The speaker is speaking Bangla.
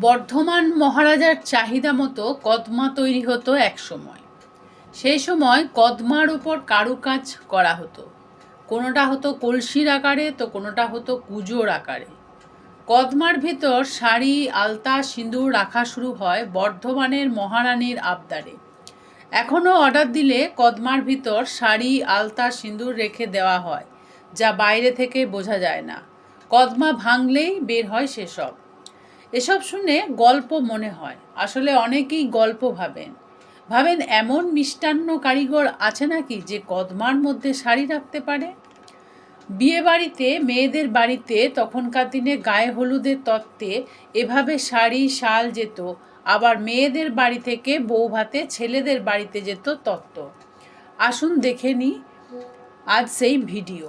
বর্ধমান মহারাজার চাহিদা মতো কদমা তৈরি হতো এক সময়। সেই সময় কদমার উপর কারুকাজ করা হতো। কোনোটা হতো কলসির আকারে, তো কোনোটা হতো কুজোর আকারে। কদমার ভিতর শাড়ি, আলতা, সিঁদুর রাখা শুরু হয় বর্ধমানের মহারানীর আবদারে। এখনও অর্ডার দিলে কদমার ভিতর শাড়ি, আলতা, সিঁদুর রেখে দেওয়া হয়, যা বাইরে থেকে বোঝা যায় না। কদমা ভাঙলেই বের হয় সেসব। এসব শুনে গল্প মনে হয়, আসলে অনেকেই গল্প ভাবেন এমন মিষ্টান্ন কারিগর আছে নাকি যে কদমার মধ্যে শাড়ি রাখতে পারে। বিয়ে বাড়িতে, মেয়েদের বাড়িতে তখনকার দিনে গায়ে হলুদের তত্ত্বে এভাবে শাড়ি, শাল যেত। আবার মেয়েদের বাড়ি থেকে বউ ভাতে ছেলেদের বাড়িতে যেত তত্ত্ব। আসুন দেখে নিই আজ সেই ভিডিও।